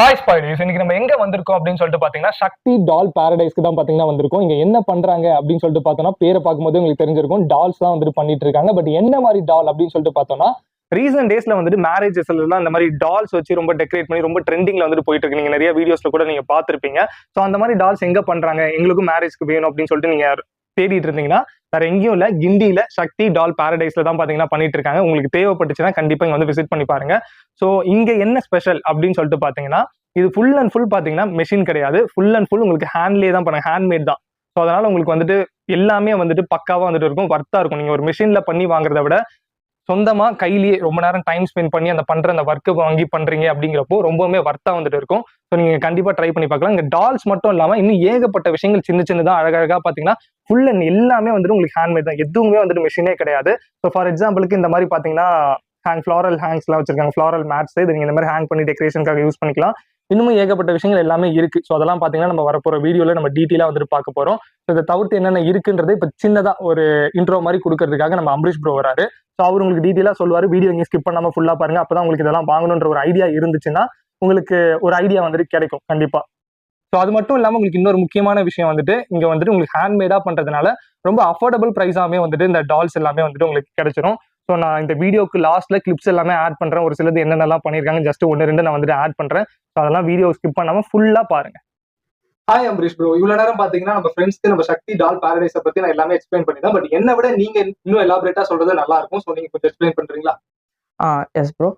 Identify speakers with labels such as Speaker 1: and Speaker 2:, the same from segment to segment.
Speaker 1: Hi spoilers, இன்னைக்கு நம்ம எங்க வந்திருக்கோம் அப்படின்னு சொல்லிட்டு பாத்தீங்கன்னா சக்தி டால் பாரடைஸ்க்கு தான் பாத்தீங்கன்னா வந்திருக்கோம். இங்க என்ன பண்றாங்க அப்படின்னு சொல்லிட்டு பார்த்தோம்னா பேரை பார்க்கும்போது உங்களுக்கு தெரிஞ்சிருக்கும். டால்ஸ் தான் வந்துட்டு பண்ணிட்டு இருக்காங்க. பட் என்ன மாதிரி டால் அப்படின்னு சொல்லிட்டு பார்த்தோம்னா ரீசன்ட் டேஸ்ல வந்துட்டு மேரேஜஸ்ல எல்லாம் இந்த மாதிரி டால்ஸ் வச்சு ரொம்ப டெக்கரேட் பண்ணி ரொம்ப ட்ரெண்டிங்ல வந்துட்டு போயிட்டு இருக்கு. நீங்க நிறைய வீடியோஸ்ல கூட நீங்க பாத்திருப்பீங்க. ஸோ அந்த மாதிரி டால்ஸ் எங்க பண்றாங்க, எங்களுக்கும் மேரேஜ்க்கு வேணும் அப்படின்னு சொல்லிட்டு நீங்க தேடிட்டு இருந்தீங்கன்னா வேற எங்கேயும் இல்ல, கிண்டியில சக்தி டால் பாரடைஸ்ல தான் பாத்தீங்கன்னா பண்ணிட்டு இருக்காங்க. உங்களுக்கு தேவைப்பட்டுச்சுன்னா கண்டிப்பா இங்க வந்து விசிட் பண்ணி பாருங்க. ஸோ இங்க என்ன ஸ்பெஷல் அப்படின்னு சொல்லிட்டு பாத்தீங்கன்னா இது ஃபுல் அண்ட் ஃபுல் பாத்தீங்கன்னா மெஷின் கிடையாது, ஃபுல் அண்ட் ஃபுல் உங்களுக்கு ஹேண்ட்லேயே தான் பண்ணுங்க, ஹேண்ட்மேட் தான். ஸோ அதனால உங்களுக்கு வந்துட்டு எல்லாமே வந்துட்டு பக்காவா வந்துட்டு இருக்கும், வர்த்தா இருக்கும். நீங்க ஒரு மிஷின்ல பண்ணி வாங்குறத விட சொந்தமா கையிலேயே ரொம்ப நேரம் டைம் ஸ்பெண்ட் பண்ணி அந்த பண்ற அந்த ஒர்க்கு வாங்கி பண்றீங்க அப்படிங்கிறப்போ ரொம்பவுமே வர்த்தா வந்துட்டு இருக்கும். ஸோ நீங்க கண்டிப்பா ட்ரை பண்ணி பார்க்கலாம். இங்க டால்ஸ் மட்டும் இல்லாம இன்னும் ஏகப்பட்ட விஷயங்கள் சின்ன சின்னதா அழகழகா பாத்தீங்கன்னா ஃபுல் அண்ட் எல்லாமே வந்துட்டு உங்களுக்கு ஹேண்ட்மேட் தான், எதுவுமே வந்துட்டு மிஷினே கிடையாது. ஸோ ஃபார் எக்ஸாம்பிளுக்கு இந்த மாதிரி பாத்தீங்கன்னா ஃப்ளாரல் ஹேங்ஸ் எல்லாம் வச்சிருக்காங்க, ஃப்ளாரல் மேட்ஸ். இது நீங்க இந்த மாதிரி ஹேங் பண்ணி டெக்கரேஷனுக்காக யூஸ் பண்ணிக்கலாம். இன்னும் ஏகப்பட்ட விஷயங்கள் எல்லாமே இருக்கு. ஸோ அதெல்லாம் பாத்தீங்கன்னா நம்ம வரப்போற வீடியோல நம்ம டீட்டெயிலா வந்துட்டு பார்க்க போறோம். ஸோ இதை தவிர்த்து என்னென்ன இருக்குன்றது இப்ப சின்னதா ஒரு இன்ட்ரோ மாதிரி கொடுக்கறதுக்காக நம்ம அம்பரீஷ் ப்ரோ வராரு. ஸோ அவர் உங்களுக்கு டீட்டெயிலா சொல்லுவாரு. வீடியோ இங்கே ஸ்கிப் பண்ணாம ஃபுல்லா பாருங்க. அப்பதான் உங்களுக்கு இதெல்லாம் வாங்கணுன்ற ஒரு ஐடியா இருந்துச்சுன்னா உங்களுக்கு ஒரு ஐடியா வந்துட்டு கிடைக்கும் கண்டிப்பா. ஸோ அது மட்டும் இல்லாம உங்களுக்கு இன்னொரு முக்கியமான விஷயம் வந்துட்டு இங்க வந்துட்டு உங்களுக்கு ஹேண்ட்மேடா பண்றதுனால ரொம்ப அஃபோர்டபுள் பிரைஸாமே வந்துட்டு இந்த டால்ஸ் எல்லாமே வந்துட்டு உங்களுக்கு கிடைச்சிடும். ஸோ நான் இந்த வீடியோக்கு லாஸ்ட்ல கிளிப்ஸ் எல்லாமே ஆட் பண்றேன். ஒரு சிலது என்னென்னலாம் பண்ணிருக்காங்க ஜஸ்ட் ஒன்று ரெண்டு நான் வந்துட்டு ஆட் பண்றேன். ஸோ அதெல்லாம் வீடியோ ஸ்கிப் பண்ணாம ஃபுல்லா பாருங்க. ஹாய் அம்பரீஷ் ப்ரோ, இவ்வளவு நேரம் பாத்தீங்கன்னா நம்ம ஃப்ரெண்ட்ஸ்க்கு நம்ம சக்தி டால் பாரடைஸை பத்தி நான் எல்லாமே எக்ஸ்பிளைன் பண்ணிட்டேன். பட் என்னை விட நீங்க இன்னும் எலாபரேட்டா சொல்றது நல்லா இருக்கும். ஸோ நீங்க கொஞ்சம் எக்ஸ்பிளைன் பண்றீங்களா?
Speaker 2: Yes bro.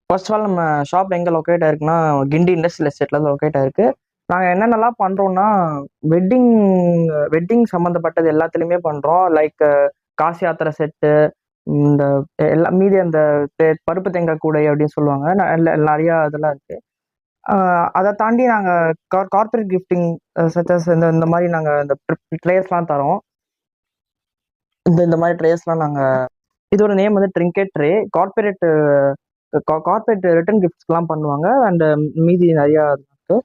Speaker 2: First of all நம்ம ஷாப் எங்கே லொக்கேட் ஆயிருக்குன்னா கிண்டி இண்டஸ்ட்ரியல் எஸ்டேட்டில் லொக்கேட் ஆயிருக்கு. நாங்கள் என்னென்னலாம் பண்ணுறோன்னா வெட்டிங் வெட்டிங் சம்மந்தப்பட்டது எல்லாத்துலேயுமே பண்ணுறோம். லைக் காசி யாத்திரை செட்டு, இந்த எல்லா மீதி அந்த பருப்பு தேங்காய் கூடை அப்படின்னு சொல்லுவாங்க, நிறையா இதெல்லாம் இருக்குது. அதை தாண்டி நாங்கள் கார்பரேட் கிஃப்டிங் சச்சஸ் இந்த மாதிரி நாங்கள் இந்த ட்ரேஸ்லாம் தரோம். இந்த மாதிரி ட்ரேஸ்லாம் நாங்கள், இதோட நேம் வந்து ட்ரிங்கெட் ட்ரே. கார்பரேட் ரிட்டர்ன் கிஃப்ட்ஸ்லாம் பண்ணுவாங்க. அண்ட் மீதி நிறையா இருக்கு.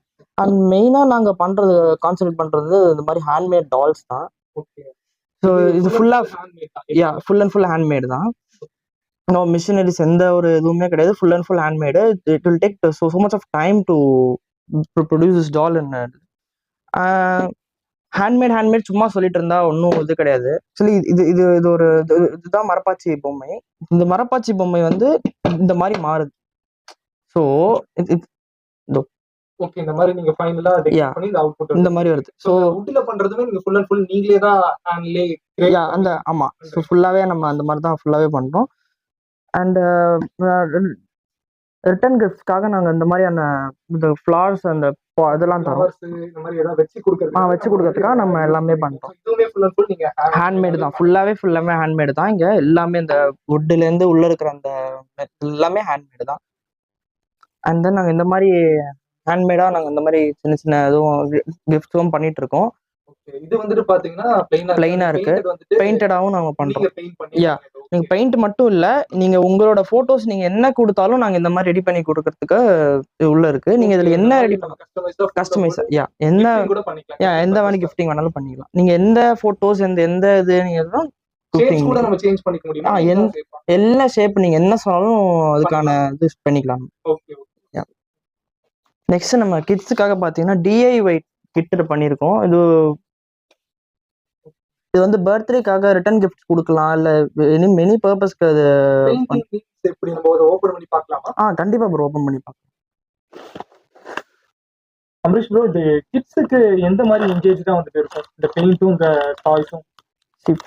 Speaker 2: அண்ட் மெயினாக நாங்கள் பண்ணுறது கான்சென்ட்ரேட் பண்ணுறது இந்த மாதிரி ஹேண்ட்மேட் டால்ஸ் தான். ஸோ இது ஃபுல்லாக ஃபுல் அண்ட் ஃபுல் ஹேண்ட்மேடு தான். நோ மிஷினரிஸ் எந்த ஒரு இதுவுமே கிடையாது. Full and full handmade. It will take so much of time to produce this doll. Handmade சும்மா சொல்லிட்டு இருந்தா ஒன்றும் இது கிடையாது. ஆக்சுவலி இது இது இது ஒரு இதுதான் மரப்பாச்சி பொம்மை. இந்த மரப்பாச்சி பொம்மை வந்து இந்த மாதிரி மாறுது. ஸோ
Speaker 1: ஓகே, இந்த மாதிரி நீங்க ஃபைனலா டெக்கரேட் பண்ணி இந்த அவுட்புட்
Speaker 2: இந்த மாதிரி வருது. ஸோ
Speaker 1: வுட்ல பண்றதுமே நீங்க ஃபுல் அண்ட் ஃபுல் நீங்களே தான் ஹேண்ட்லே
Speaker 2: அந்த ஆமா. ஸோ ஃபுல்லாவே நம்ம அந்த மாதிரி தான் ஃபுல்லாவே பண்றோம். அண்ட் ரிட்டர்ன் கிஃப்ட்ஸ்க்காக நாங்கள் இந்த மாதிரியான இந்த ஃப்ளார்ஸ் அந்த இதெல்லாம் தரோம்.
Speaker 1: இந்த மாதிரி ஏதாவது வச்சு
Speaker 2: கொடுக்கறதுக்காக நம்ம எல்லாமே பண்றோம்.
Speaker 1: இதுவுமே ஃபுல் அண்ட் ஃபுல் நீங்க
Speaker 2: ஹேண்ட்மேடு தான், ஃபுல்லாமே ஹேண்ட்மேடு தான். இங்க எல்லாமே இந்த வுட்ல இருந்து உள்ள இருக்கிற அந்த எல்லாமே ஹேண்ட்மேடு தான். அண்ட் தென் நாங்கள் இந்த மாதிரி ஹேண்ட்மேடா நாங்கள் இந்த மாதிரி சின்ன சின்ன இதுவும் கிஃப்ட்ஸும் பண்ணிட்டு இருக்கோம்.
Speaker 1: இது வந்துட்டு பாத்தீங்கன்னா
Speaker 2: பிளைனா இருக்கு, பெயிண்டடாவும் நாங்க பண்றோம். நீங்க பெயிண்ட் மட்டும் இல்ல, நீங்க உங்களோட போட்டோஸ் நீங்க என்ன கொடுத்தாலும் நாங்க இந்த மாதிரி ரெடி பண்ணி கொடுக்கறதுக்கு உள்ள இருக்கு. நீங்க இதுல என்ன ரெடி பண்ண கஸ்டமைஸ் எந்த மாதிரி கிஃப்டிங் வேணாலும் பண்ணிக்கலாம். நீங்க எந்த போட்டோஸ் எந்த இது நீங்க எல்லா ஷேப் நீங்க என்ன சொன்னாலும் அதுக்கான இது பண்ணிக்கலாம். நெக்ஸ்ட் நம்ம கிட்ஸுக்காக பாத்தீங்கன்னா டிஐஒய் கிட் பண்ணிருக்கோம். இது வந்து பர்த்டேக்காக ரிட்டர்ன் கிஃப்ட் கொடுக்கலாம், இல்ல மெனி பர்பஸ்க்கு அது
Speaker 1: எப்படி நம்ம ஓபன் பண்ணி பார்க்கலாமா?
Speaker 2: கண்டிப்பா ப்ரோ, ஓபன் பண்ணி பார்க்கலாம்.
Speaker 1: அம்பரீஷ் ப்ரோ, இது கிட்ஸுக்கு எந்த மாதிரி என்கேஜ்டா வந்துட்டு இருக்கும் இந்த பெயிண்டும் இந்த டாய்ஸும்?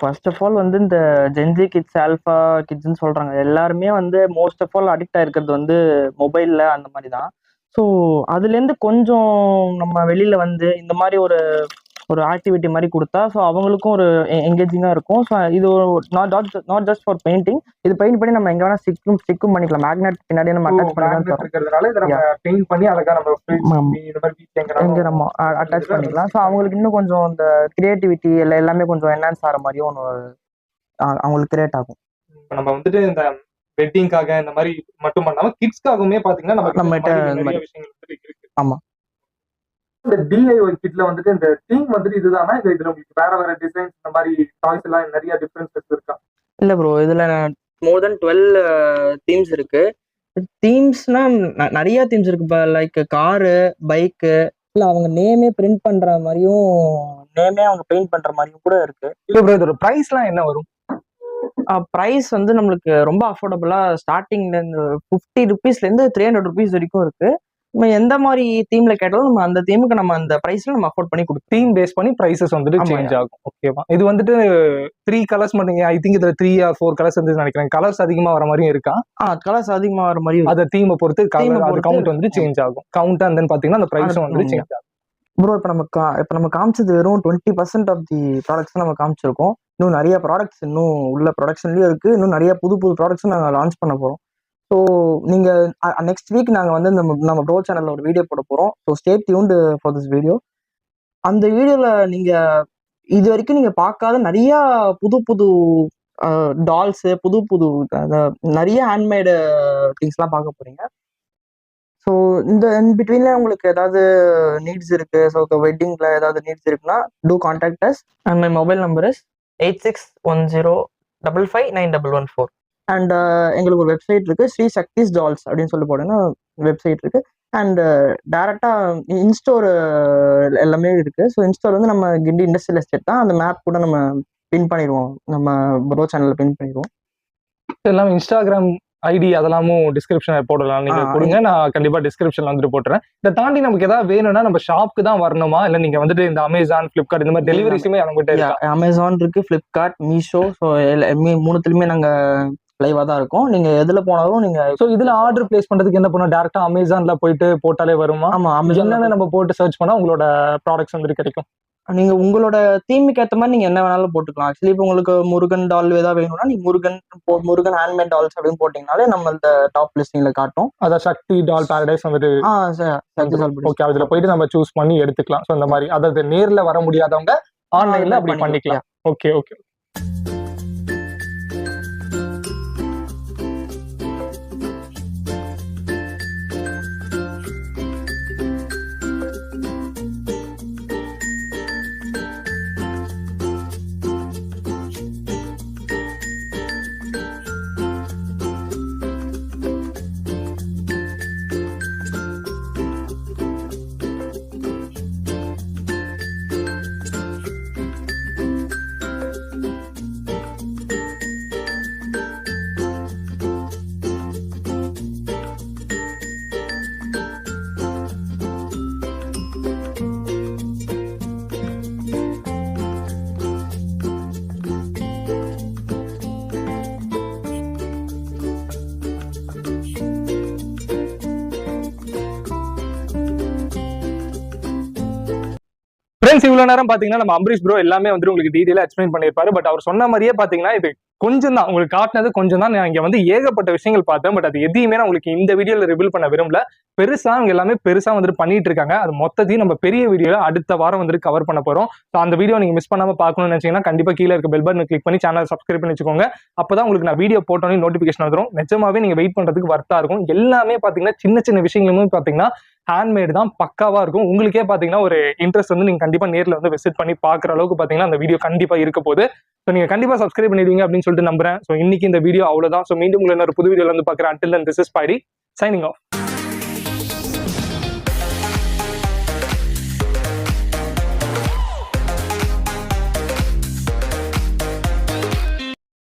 Speaker 2: ஃபர்ஸ்ட் ஆஃப் ஆல் வந்து இந்த ஜென்ஜி கிட்ஸ், ஆல்ஃபா கிட்ஸ்ன்னு சொல்றாங்க, எல்லாருமே வந்து மோஸ்ட் ஆஃப் ஆல் அடிக்ட் ஆயிருக்கிறது வந்து மொபைல்ல அந்த மாதிரி தான். ஸோ அதுலேருந்து கொஞ்சம் நம்ம வெளியில வந்து இந்த மாதிரி ஒரு ஆக்டிவிட்டி மாதிரி கொடுத்தா ஸோ அவங்களுக்கும் ஒரு என்கேஜிங்காக இருக்கும். ஸோ இது ஒரு நாட் ஜஸ்ட் ஃபார் பெயிண்டிங். இது பெயிண்ட் பண்ணி நம்ம எங்கே வேணா ஸ்டிக்கும் பண்ணிக்கலாம். மேக்னெட் பின்னாடி நம்ம அட்டாச் பண்ணிக்கலாம். ஸோ அவங்களுக்கு இன்னும் கொஞ்சம் இந்த கிரியேட்டிவிட்டி எல்லாமே கொஞ்சம் என்ஹான்ஸ் ஆகிற மாதிரியும் ஒன்று அவங்களுக்கு கிரியேட் ஆகும்.
Speaker 1: நம்ம வந்துட்டு இந்த வெட்டிங்காக இந்த மாதிரி மட்டும் பண்ணாம கிட்ஸ்க்காகவுமே பாத்தீங்கன்னா நம்ம விஷயங்கள் இருக்கு.
Speaker 2: ஆமா,
Speaker 1: இந்த டிஐஒய் கிட்ல வந்துட்டு இந்த தீம் வந்துட்டு இதுதானா, இதுல உங்களுக்கு வேற டிசைன்ஸ் இந்த மாதிரி டாய்ஸ் எல்லாம் நிறைய டிஃபரன்சஸ் இருக்கா?
Speaker 2: இல்ல ப்ரோ, இதுல மோர் தென் 12 தீம்ஸ் இருக்கு. தீம்ஸ்னா நிறைய தீம்ஸ் இருக்கு. இப்போ லைக் காரு, பைக்கு, இல்லை அவங்க நேமே பிரிண்ட் பண்ற மாதிரியும், நேமே அவங்க பெயிண்ட் பண்ற மாதிரியும் கூட இருக்கு.
Speaker 1: இல்ல ப்ரோ, இதோட பிரைஸ்லாம் என்ன வரும்?
Speaker 2: ப்ரைஸ் வந்து நம்மளுக்கு ரொம்ப அஃபோர்டபுளா ஸ்டார்டிங்ல இருந்து ₹50 ₹300 வரைக்கும் இருக்கு. நம்ம எந்த மாதிரி தீம்ல கேட்டாலும் நம்ம அந்த தீமுக்கு நம்ம அந்த பிரைஸ்ல நம்ம அஃபோர்ட் பண்ணி கொடுப்போம்.
Speaker 1: தீம் பேஸ் பண்ணி பிரைசஸ் வந்துட்டு
Speaker 2: ஆமாங்க.
Speaker 1: சேஞ்ச் ஆகும். ஓகேவா? இது வந்துட்டு 3 கலர்ஸ் மட்டும், ஐ திங்க் இதுல 3 ஆர் 4 கலர்ஸ் வந்து நினைக்கிறேன். கலர்ஸ் அதிகமா வர மாதிரியும் இருக்கா?
Speaker 2: கலர்ஸ் அதிகமா வர மாதிரி
Speaker 1: அத தீமை பொறுத்து
Speaker 2: Theme
Speaker 1: கலர் அது
Speaker 2: பொறுத்து
Speaker 1: கவுண்ட் வந்து சேஞ்ச் ஆகும். கவுண்ட் அண்ட் தென் பாத்தீங்கன்னா அந்த பிரைஸும் வந்து சேஞ்ச் ஆகும்.
Speaker 2: ப்ரோ. இப்போ நம்ம காமிச்சது வெறும் 20% ஆஃப் தி ப்ராடக்ட்ஸ் நம்ம காமிச்சிருக்கோம். இன்னும் நிறைய ப்ராடக்ட்ஸ் இன்னும் உள்ள ப்ரொடக்ஷன்லயும் இருக்கு. இன்னும் நிறைய புது ப்ராடக்ட்ஸும் நாங்கள் லான்ச் பண்ண போறோம். ஸோ நீங்க நெக்ஸ்ட் வீக் நாங்கள் வந்து நம்ம ப்ரோ சேனல்ல ஒரு வீடியோ போட போறோம். So stay tuned for this video. அந்த வீடியோல நீங்க இது வரைக்கும் நீங்க பார்க்காத நிறைய புது டால்ஸ், புது நிறைய ஹேண்ட்மேடு திங்ஸ்லாம் பார்க்க போறீங்க. ஸோ இந்த பிட்வீன்ல உங்களுக்கு ஏதாவது நீட்ஸ் இருக்கு, ஸோ வெட்டிங்ல ஏதாவது நீட்ஸ் இருக்குன்னா to contact us. And my mobile number is 8610559114. அண்ட் எங்களுக்கு ஒரு வெப்சைட் இருக்கு, ஸ்ரீ சக்திஸ் டால்ஸ் அப்படின்னு சொல்லி போட்டீங்கன்னா வெப்சைட் இருக்கு. அண்ட் டேரக்டா இன்ஸ்டோர் எல்லாமே இருக்கு. ஸோ இன்ஸ்டோர் வந்து நம்ம கிண்டி இண்டஸ்ட்ரியல் எஸ்டேட் தான். அந்த மேப் கூட நம்ம பின் பண்ணிடுவோம், நம்ம ப்ரோ சேனல்ல பின் பண்ணிடுவோம்.
Speaker 1: எல்லாம் இன்ஸ்டாகிராம் ஐடி அதெல்லாமும் டிஸ்கிரிப்ஷன்ல போடலாம். நீங்க கொடுங்க, நான் கண்டிப்பா டிஸ்கிரிப்ஷன்ல வந்துட்டு போட்டுறேன். இதை தாண்டி நமக்கு ஏதாவது வேணும்னா நம்ம ஷாப்க்கு தான் வரணுமா, இல்ல நீங்க வந்துட்டு இந்த அமேசான், பிளிப்கார்ட் இந்த மாதிரி டெலிவரிஸுமே நம்மகிட்ட இருக்கா?
Speaker 2: அமேசான் இருக்கு, பிளிப்கார்ட், மீஷோ, ஸோ மூணுத்துலயுமே நாங்க லைவா தான் இருக்கும். நீங்க எதுல போனாலும் நீங்க
Speaker 1: ஸோ இதுல ஆர்டர் பிளேஸ் பண்றதுக்கு என்ன பண்ணுவோம்? டேரக்டா அமேசான்ல போயிட்டு போட்டாலே வருமா?
Speaker 2: ஆமா,
Speaker 1: என்னென்ன நம்ம போட்டு சர்ச் பண்ணா உங்களோட ப்ராடக்ட்ஸ் வந்துட்டு கிடைக்கும்?
Speaker 2: நீங்க உங்களோட தீமுக்கு ஏற்ற மாதிரி நீங்க என்ன வேணாலும் போட்டுக்கலாம். ஆக்சுவலி இப்போ உங்களுக்கு முருகன் டால் ஏதாவது வேணும்னா நீங்க முருகன் ஹேண்ட்மேட் டால்ஸ் அப்படின்னு போட்டீங்கனாலே நம்ம இந்த டாப் லிஸ்டிங்ல காட்டும்.
Speaker 1: அதான் சக்தி டால் பாரடைஸ் வந்துட்டு ஓகே, அதுல போயிட்டு நம்ம சூஸ் பண்ணி எடுத்துக்கலாம். ஸோ இந்த மாதிரி அதாவது நேர்ல வர முடியாதவங்க ஆன்லைன்ல அப்படி பண்ணிக்கலாம். Okay okay. ஃப்ரெண்ட்ஸ், இவ்வளவு நேரம் பாத்தீங்கன்னா நம்ம அம்பரீஷ் ப்ரோ எல்லாமே வந்து உங்களுக்கு டீடைலா எக்ஸ்பிளைன் பண்ணிருப்பாரு. பட் அவர் சொன்ன மாதிரியே பாத்தீங்கன்னா இது கொஞ்சம் தான் உங்களுக்கு காட்டினது, கொஞ்சம் தான். நான் இங்க வந்து ஏகப்பட்ட விஷயங்கள் பார்த்தேன். பட் அது எதையுமே நான் உங்களுக்கு இந்த வீடியோல ரிவீல் பண்ண விரும்பல. பெருசா அவங்க எல்லாமே பெருசா வந்துட்டு பண்ணிட்டு இருக்காங்க. அது மொத்தத்தையும் நம்ம பெரிய வீடியோல அடுத்த வாரம் வந்துட்டு கவர் பண்ண போறோம். ஸோ அந்த வீடியோ நீங்க மிஸ் பண்ணாம பார்க்கணும்னு நினைச்சீங்கன்னா கண்டிப்பா கீழே இருக்க பெல் பட்டன் கிளிக் பண்ணி சேனல் சப்ஸ்கிரைப் பண்ணி வச்சுக்கோங்க. அப்பதான் உங்களுக்கு நான் வீடியோ போட்டோன்னே நோட்டிபிகேஷன் வந்துடும். நிஜமாவே நீங்க வெயிட் பண்றதுக்கு வர்த்தா இருக்கும். எல்லாமே பாத்தீங்கன்னா சின்ன சின்ன விஷயங்களுமே பாத்தீங்கன்னா ஹேண்ட்மேட் தான், பக்காவா இருக்கும். உங்களுக்கே பாத்தீங்கன்னா ஒரு இன்ட்ரெஸ்ட் வந்து நீங்க கண்டிப்பா நேர்ல வந்து விசிட் பண்ணி பாக்குற அளவுக்கு பாத்தீங்கன்னா அந்த வீடியோ கண்டிப்பா இருக்க போகுது. ஸோ நீங்க கண்டிப்பா சப்ஸ்கிரைப் பண்ணிடுவீங்க அப்படின்னு சொல்லிட்டு நம்புறேன். ஸோ இன்னைக்கு இந்த வீடியோ அவ்வளவுதான். ஸோ மீண்டும் உங்களை ஒரு புது வீடியோல வந்து பாக்குறேன். Until then, this is Spidey signing off.